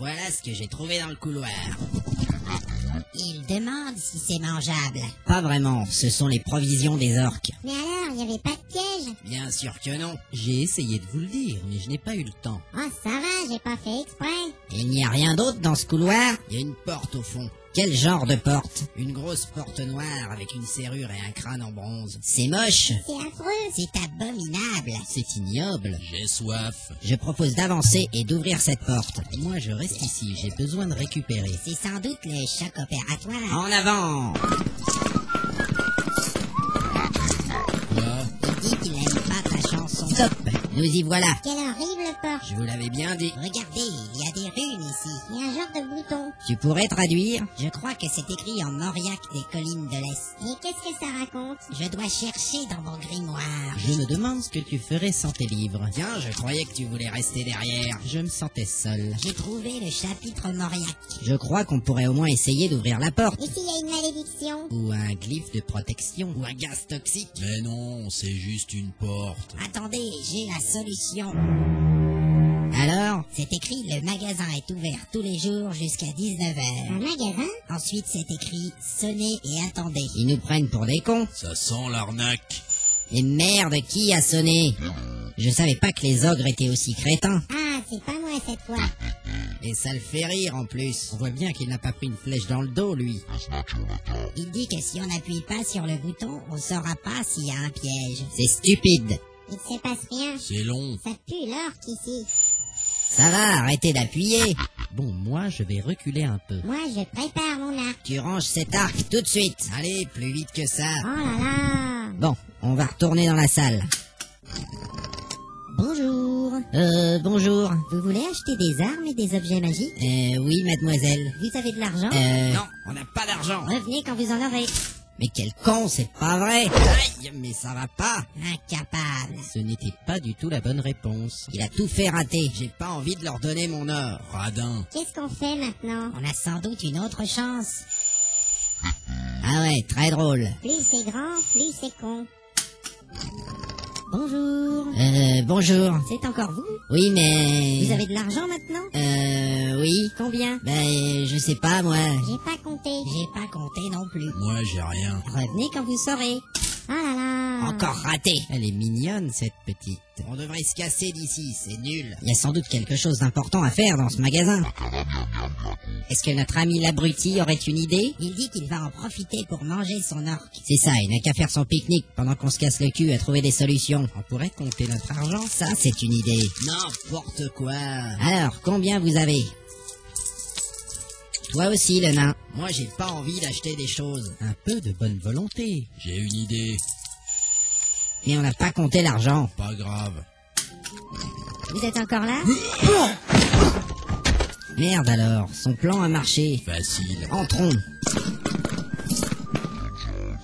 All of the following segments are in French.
Voilà ce que j'ai trouvé dans le couloir. Il demande si c'est mangeable. Pas vraiment, ce sont les provisions des orques. Mais alors, il n'y avait pas de piège? Bien sûr que non. J'ai essayé de vous le dire, mais je n'ai pas eu le temps. Oh, ça va, j'ai pas fait exprès. Il n'y a rien d'autre dans ce couloir? Il y a une porte au fond. Quel genre de porte? Une grosse porte noire avec une serrure et un crâne en bronze. C'est moche. C'est affreux. C'est abominable. C'est ignoble. J'ai soif. Je propose d'avancer et d'ouvrir cette porte. Moi, je reste ici, j'ai besoin de récupérer. C'est sans doute le choc opératoire. En avant! Il dit qu'il n'aime pas ta chanson. Stop! Nous y voilà. Quelle horrible porte. Je vous l'avais bien dit. Regardez, il y a des runes ici. Il y a un genre de bouton. Tu pourrais traduire? Je crois que c'est écrit en auriaque des collines de l'Est. Et qu'est-ce que ça raconte? Je dois chercher dans mon grimoire. Je me demande ce que tu ferais sans tes livres. Tiens, je croyais que tu voulais rester derrière. Je me sentais seul. J'ai trouvé le chapitre mauriaque. Je crois qu'on pourrait au moins essayer d'ouvrir la porte. Et s'il y a une malédiction? Ou un glyphe de protection. Ou un gaz toxique. Mais non, c'est juste une porte. Attendez, j'ai la solution. Alors? C'est écrit, le magasin est ouvert tous les jours jusqu'à 19h. Un magasin? Ensuite, c'est écrit, sonnez et attendez. Ils nous prennent pour des cons. Ça sent l'arnaque. Et merde, qui a sonné? Je savais pas que les ogres étaient aussi crétins. Ah, c'est pas moi cette fois. Et ça le fait rire en plus. On voit bien qu'il n'a pas pris une flèche dans le dos, lui. Il dit que si on n'appuie pas sur le bouton, on saura pas s'il y a un piège. C'est stupide. Il se passe rien. C'est long. Ça pue l'orque ici. Ça va, arrêtez d'appuyer. Bon, moi, je vais reculer un peu. Moi, je prépare mon arc. Tu ranges cet arc tout de suite. Allez, plus vite que ça. Oh là là. Bon, on va retourner dans la salle. Bonjour. Bonjour. Vous voulez acheter des armes et des objets magiques? Oui, mademoiselle. Vous avez de l'argent? Non, on n'a pas d'argent. Revenez quand vous en aurez. Mais quel con, c'est pas vrai. Aïe, mais ça va pas. Incapable. Ce n'était pas du tout la bonne réponse. Il a tout fait rater. J'ai pas envie de leur donner mon or. Radin. Qu'est-ce qu'on fait maintenant? On a sans doute une autre chance. Ah ouais, très drôle. Plus c'est grand, plus c'est con. Bonjour. Bonjour. C'est encore vous? Oui, mais... Vous avez de l'argent maintenant? Oui. Combien? Je sais pas, moi. J'ai pas compté. J'ai pas compté non plus. Moi, j'ai rien. Revenez quand vous saurez. Oh là là. Encore raté. Elle est mignonne, cette petite. On devrait se casser d'ici, c'est nul. Il y a sans doute quelque chose d'important à faire dans ce magasin. Est-ce que notre ami l'abruti aurait une idée? Il dit qu'il va en profiter pour manger son orque. C'est ça, il n'a qu'à faire son pique-nique pendant qu'on se casse le cul à trouver des solutions. On pourrait compter notre argent, ça c'est une idée. N'importe quoi. Alors, combien vous avez? Toi aussi, le nain. Moi, j'ai pas envie d'acheter des choses. Un peu de bonne volonté. J'ai une idée. Mais on n'a pas compté l'argent. Pas grave. Vous êtes encore là? Merde alors, son plan a marché. Facile. Entrons.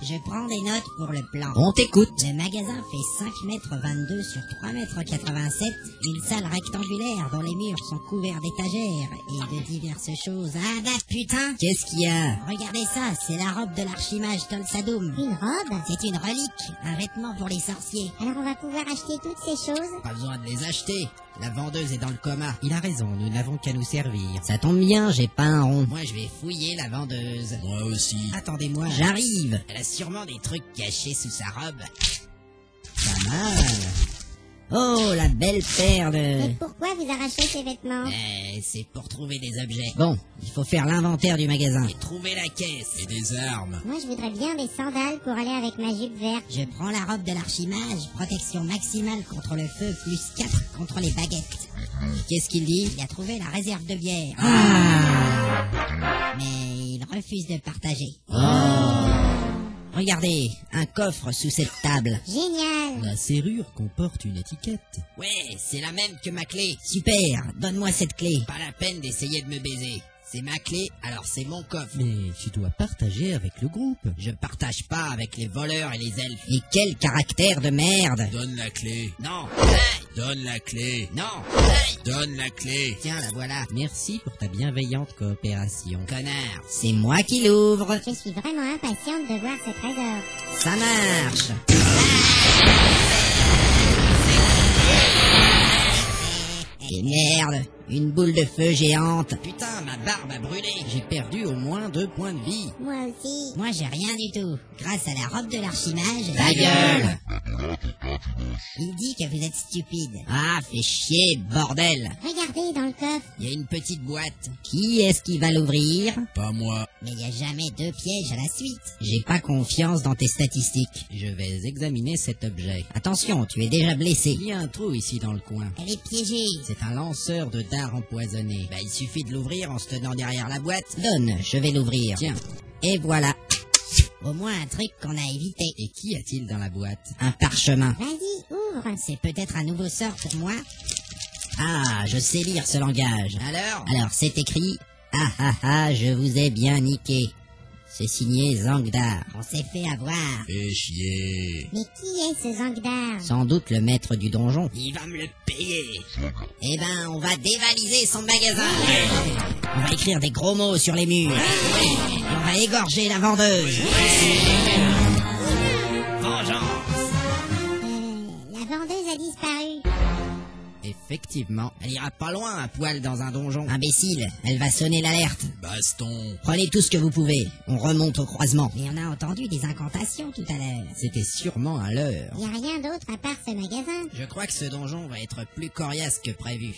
Je prends des notes pour le plan. On t'écoute. Le magasin fait 5 mètres 22 sur 3 mètres 87, une salle rectangulaire dont les murs sont couverts d'étagères et de diverses choses. Ah bah putain! Qu'est-ce qu'il y a? Regardez ça, c'est la robe de l'archimage Tolsadoum. Une robe? C'est une relique, un vêtement pour les sorciers. Alors on va pouvoir acheter toutes ces choses? Pas besoin de les acheter. La vendeuse est dans le coma. Il a raison, nous n'avons qu'à nous servir. Ça tombe bien, j'ai pas un rond. Moi, je vais fouiller la vendeuse. Moi aussi. Attendez-moi, j'arrive. Elle a sûrement des trucs cachés sous sa robe. Pas mal. Oh, la belle paire de... Et pourquoi vous arrachez ces vêtements? C'est pour trouver des objets. Bon, il faut faire l'inventaire du magasin. Et trouver la caisse. Et des armes. Moi je voudrais bien des sandales pour aller avec ma jupe verte. Je prends la robe de l'archimage, protection maximale contre le feu, plus 4 contre les baguettes. Qu'est-ce qu'il dit? Il a trouvé la réserve de bière. Mais il refuse de partager. Regardez, un coffre sous cette table. Génial! La serrure comporte une étiquette. Ouais, c'est la même que ma clé. Super, donne-moi cette clé. Pas la peine d'essayer de me baiser. C'est ma clé, alors c'est mon coffre. Mais tu dois partager avec le groupe. Je partage pas avec les voleurs et les elfes. Et quel caractère de merde! Donne la clé. Non! Donne la clé. Non! Donne la clé. Tiens, la voilà. Merci pour ta bienveillante coopération. Connard, c'est moi qui l'ouvre. Je suis vraiment impatiente de voir ce trésor. Ça marche. Et merde, Une boule de feu géante. Putain, ma barbe a brûlé. J'ai perdu au moins 2 points de vie. Moi aussi. Moi, j'ai rien du tout. Grâce à la robe de l'archimage... Ta gueule! Il dit que vous êtes stupide. Ah, fais chier, bordel. Regardez dans le coffre. Il y a une petite boîte. Qui est-ce qui va l'ouvrir? Pas moi. Mais il n'y a jamais 2 pièges à la suite. J'ai pas confiance dans tes statistiques. Je vais examiner cet objet. Attention, tu es déjà blessé. Il y a un trou ici dans le coin. Elle est piégée. C'est un lanceur de dards empoisonné. Bah, il suffit de l'ouvrir en se tenant derrière la boîte. Donne, je vais l'ouvrir. Tiens. Et voilà. Au moins un truc qu'on a évité. Et qu'y a-t-il dans la boîte? Un parchemin. Vas-y, ouvre. C'est peut-être un nouveau sort pour moi. Ah, je sais lire ce langage. Alors, c'est écrit... Ah ah ah, je vous ai bien niqué. C'est signé Zangdar. On s'est fait avoir. Fais chier. Mais qui est ce Zangdar? Sans doute le maître du donjon. Il va me le payer. Eh ben, on va dévaliser son magasin. On va écrire des gros mots sur les murs. Et on va égorger la vendeuse. Vengeance. La vendeuse a disparu. Effectivement, elle ira pas loin à poil dans un donjon. Imbécile, elle va sonner l'alerte. Baston. Prenez tout ce que vous pouvez. On remonte au croisement. Mais on a entendu des incantations tout à l'heure. C'était sûrement un leurre. Il n'y a rien d'autre à part ce magasin. Je crois que ce donjon va être plus coriace que prévu.